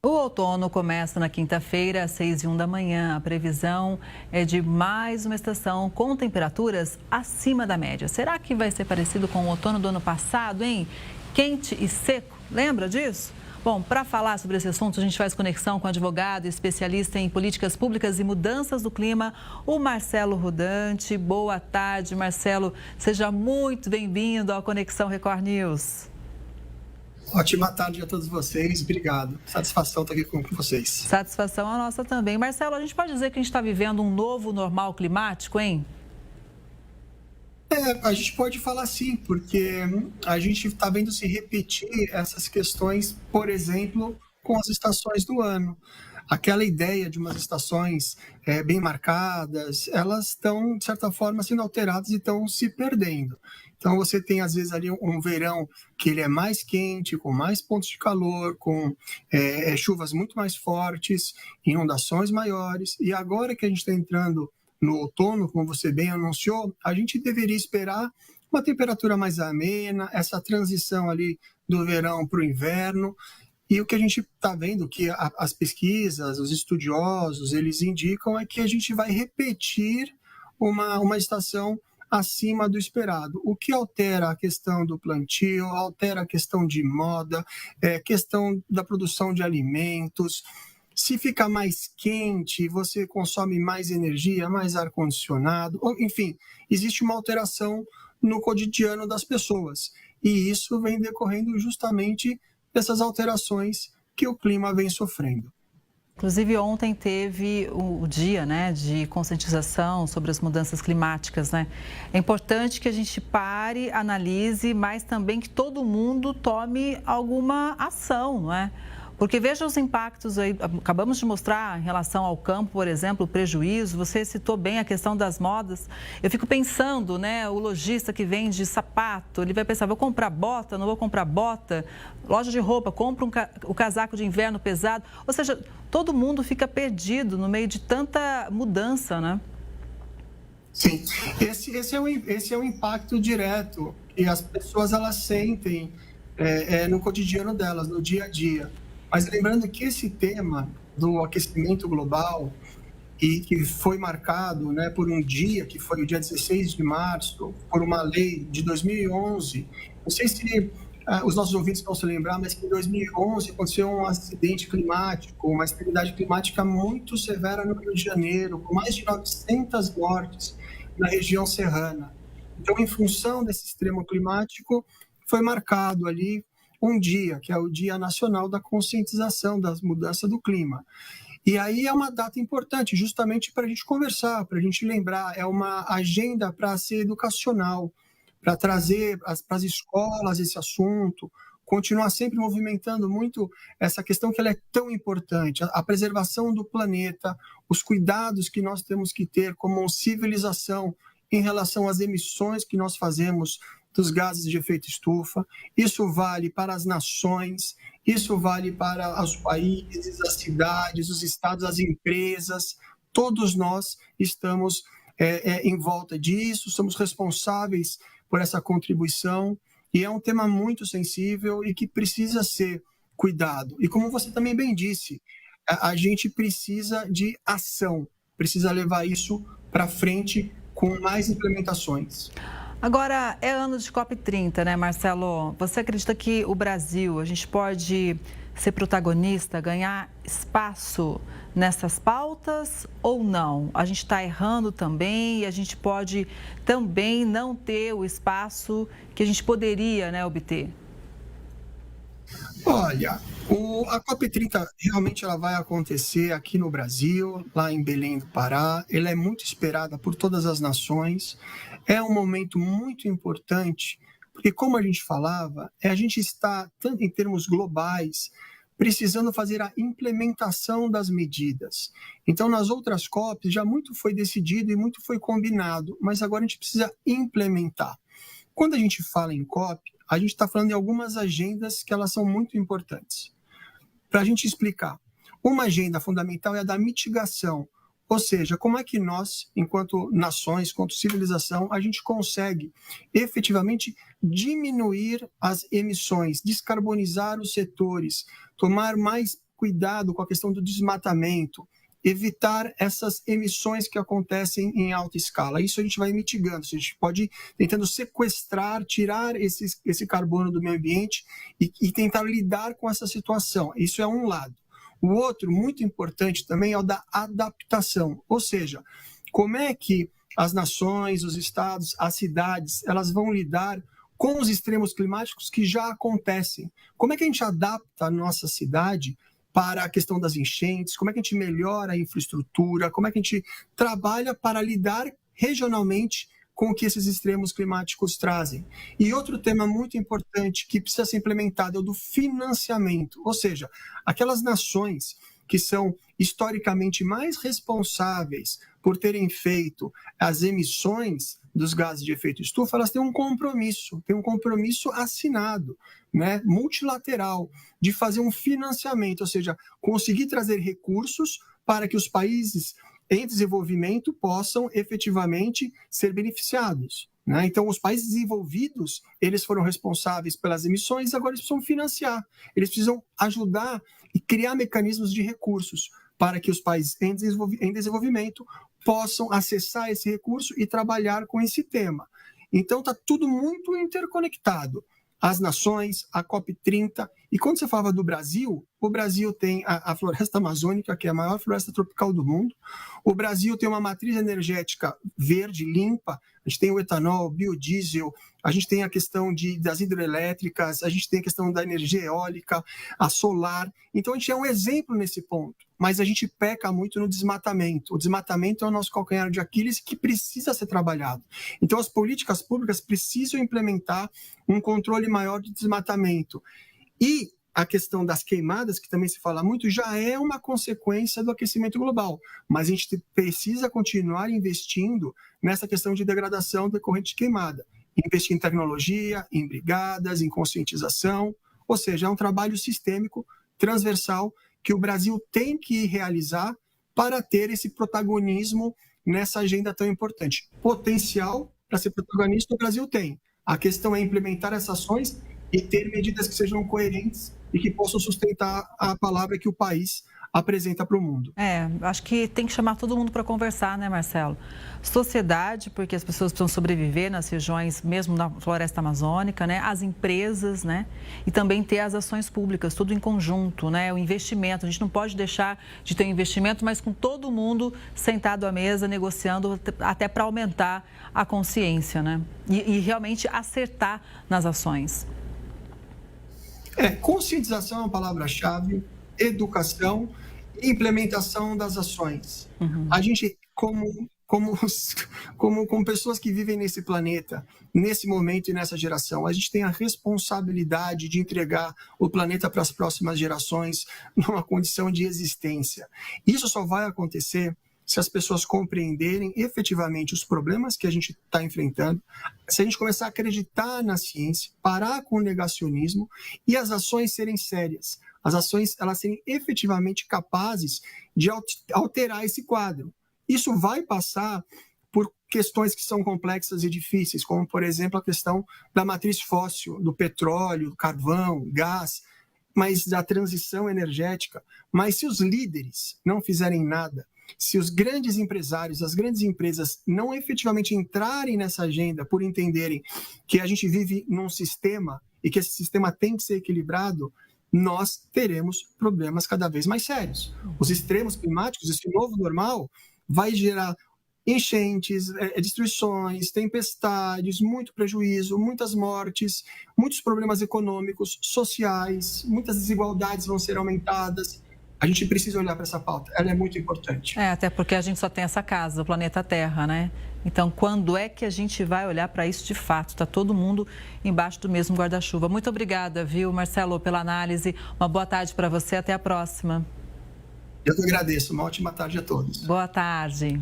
O outono começa na quinta-feira, às 6h01 da manhã. A previsão é de mais uma estação com temperaturas acima da média. Será que vai ser parecido com o outono do ano passado, hein? Quente e seco, lembra disso? Bom, para falar sobre esse assunto, a gente faz conexão com o advogado e especialista em políticas públicas e mudanças do clima, o Marcelo Rodante. Boa tarde, Marcelo. Seja muito bem-vindo ao Conexão Record News. Ótima tarde a todos vocês, obrigado. Satisfação estar aqui com vocês. Satisfação a nossa também. Marcelo, a gente pode dizer que a gente está vivendo um novo normal climático, hein? A gente pode falar sim, porque a gente está vendo se repetir essas questões, por exemplo, com as estações do ano. Aquela ideia de umas estações bem marcadas, elas estão, de certa forma, sendo alteradas e estão se perdendo. Então, você tem, às vezes, ali um verão que ele é mais quente, com mais pontos de calor, com chuvas muito mais fortes, inundações maiores. E agora que a gente está entrando no outono, como você bem anunciou, a gente deveria esperar uma temperatura mais amena, essa transição ali do verão para o inverno. E o que a gente está vendo, que as pesquisas, os estudiosos, eles indicam é que a gente vai repetir uma estação acima do esperado, o que altera a questão do plantio, altera a questão de moda, questão da produção de alimentos. Se fica mais quente, você consome mais energia, mais ar-condicionado, enfim, existe uma alteração no cotidiano das pessoas. E isso vem decorrendo justamente dessas alterações que o clima vem sofrendo. Inclusive, ontem teve o dia, né, de conscientização sobre as mudanças climáticas, né? É importante que a gente pare, analise, mas também que todo mundo tome alguma ação, não é? Porque veja os impactos aí, acabamos de mostrar em relação ao campo, por exemplo, o prejuízo. Você citou bem a questão das modas. Eu fico pensando, né, o lojista que vende sapato, ele vai pensar, vou comprar bota, não vou comprar bota? Loja de roupa, compra o casaco de inverno pesado. Ou seja, todo mundo fica perdido no meio de tanta mudança, né? Sim, esse é o impacto direto que as pessoas elas sentem no cotidiano delas, no dia a dia. Mas lembrando que esse tema do aquecimento global e que foi marcado, né, por um dia, que foi o dia 16 de março, por uma lei de 2011, não sei se os nossos ouvintes vão se lembrar, mas que em 2011 aconteceu um acidente climático, uma extremidade climática muito severa no Rio de Janeiro, com mais de 900 mortes na região serrana. Então, em função desse extremo climático, foi marcado ali um dia, que é o Dia Nacional da Conscientização das Mudanças do Clima. E aí é uma data importante, justamente para a gente conversar, para a gente lembrar, é uma agenda para ser educacional, para trazer para as escolas esse assunto, continuar sempre movimentando muito essa questão que ela é tão importante, a preservação do planeta, os cuidados que nós temos que ter como civilização em relação às emissões que nós fazemos dos gases de efeito estufa. Isso vale para as nações, isso vale para os países, as cidades, os estados, as empresas. Todos nós estamos em volta disso, somos responsáveis por essa contribuição, e é um tema muito sensível e que precisa ser cuidado. E como você também bem disse, a gente precisa de ação, precisa levar isso para frente com mais implementações. Agora, é ano de COP30, né, Marcelo? Você acredita que o Brasil, a gente pode ser protagonista, ganhar espaço nessas pautas ou não? A gente está errando também e a gente pode também não ter o espaço que a gente poderia, né, obter? Olha, a COP30 realmente ela vai acontecer aqui no Brasil, lá em Belém do Pará. Ela é muito esperada por todas as nações. É um momento muito importante, porque como a gente falava, a gente está, tanto em termos globais, precisando fazer a implementação das medidas. Então, nas outras COPs, já muito foi decidido e muito foi combinado, mas agora a gente precisa implementar. Quando a gente fala em COP, a gente está falando de algumas agendas que elas são muito importantes. Para a gente explicar, uma agenda fundamental é a da mitigação, ou seja, como é que nós, enquanto nações, enquanto civilização, a gente consegue efetivamente diminuir as emissões, descarbonizar os setores, tomar mais cuidado com a questão do desmatamento, evitar essas emissões que acontecem em alta escala. Isso a gente vai mitigando, a gente pode ir tentando sequestrar, tirar esse carbono do meio ambiente e tentar lidar com essa situação. Isso é um lado. O outro, muito importante também, é o da adaptação, ou seja, como é que as nações, os estados, as cidades, elas vão lidar com os extremos climáticos que já acontecem. Como é que a gente adapta a nossa cidade para a questão das enchentes, como é que a gente melhora a infraestrutura, como é que a gente trabalha para lidar regionalmente com o que esses extremos climáticos trazem. E outro tema muito importante que precisa ser implementado é o do financiamento, ou seja, aquelas nações que são historicamente mais responsáveis por terem feito as emissões dos gases de efeito estufa, elas têm um compromisso assinado, né, multilateral, de fazer um financiamento, ou seja, conseguir trazer recursos para que os países em desenvolvimento possam efetivamente ser beneficiados, né? Então, os países desenvolvidos, eles foram responsáveis pelas emissões, agora eles precisam financiar, eles precisam ajudar e criar mecanismos de recursos para que os países em desenvolvimento possam acessar esse recurso e trabalhar com esse tema. Então, está tudo muito interconectado. As nações, a COP30, e quando você falava do Brasil, o Brasil tem a floresta amazônica, que é a maior floresta tropical do mundo, o Brasil tem uma matriz energética verde, limpa, a gente tem o etanol, o biodiesel, a gente tem a questão das hidrelétricas, a gente tem a questão da energia eólica, a solar, então a gente é um exemplo nesse ponto, mas a gente peca muito no desmatamento. O desmatamento é o nosso calcanhar de Aquiles que precisa ser trabalhado. Então as políticas públicas precisam implementar um controle maior de desmatamento. E a questão das queimadas, que também se fala muito, já é uma consequência do aquecimento global. Mas a gente precisa continuar investindo nessa questão de degradação decorrente de queimada. Investir em tecnologia, em brigadas, em conscientização. Ou seja, é um trabalho sistêmico, transversal, que o Brasil tem que realizar para ter esse protagonismo nessa agenda tão importante. Potencial para ser protagonista o Brasil tem. A questão é implementar essas ações e ter medidas que sejam coerentes e que possam sustentar a palavra que o país apresenta para o mundo. Acho que tem que chamar todo mundo para conversar, né, Marcelo? Sociedade, porque as pessoas precisam sobreviver nas regiões, mesmo na floresta amazônica, né? As empresas, né? E também ter as ações públicas, tudo em conjunto, né? O investimento, a gente não pode deixar de ter um investimento, mas com todo mundo sentado à mesa, negociando, até para aumentar a consciência, né? E realmente acertar nas ações. Conscientização é uma palavra-chave, educação e implementação das ações. A gente, como pessoas que vivem nesse planeta, nesse momento e nessa geração, a gente tem a responsabilidade de entregar o planeta para as próximas gerações numa condição de existência. Isso só vai acontecer se as pessoas compreenderem efetivamente os problemas que a gente está enfrentando, se a gente começar a acreditar na ciência, parar com o negacionismo e as ações serem sérias, as ações elas serem efetivamente capazes de alterar esse quadro. Isso vai passar por questões que são complexas e difíceis, como, por exemplo, a questão da matriz fóssil, do petróleo, do carvão, gás, mas da transição energética. Mas se os líderes não fizerem nada, se os grandes empresários, as grandes empresas não efetivamente entrarem nessa agenda por entenderem que a gente vive num sistema e que esse sistema tem que ser equilibrado, nós teremos problemas cada vez mais sérios. Os extremos climáticos, esse novo normal, vai gerar enchentes, destruições, tempestades, muito prejuízo, muitas mortes, muitos problemas econômicos, sociais, muitas desigualdades vão ser aumentadas. A gente precisa olhar para essa pauta, ela é muito importante. Até porque a gente só tem essa casa, o planeta Terra, né? Então, quando é que a gente vai olhar para isso de fato? Está todo mundo embaixo do mesmo guarda-chuva. Muito obrigada, viu, Marcelo, pela análise. Uma boa tarde para você, até a próxima. Eu que agradeço, uma ótima tarde a todos. Boa tarde.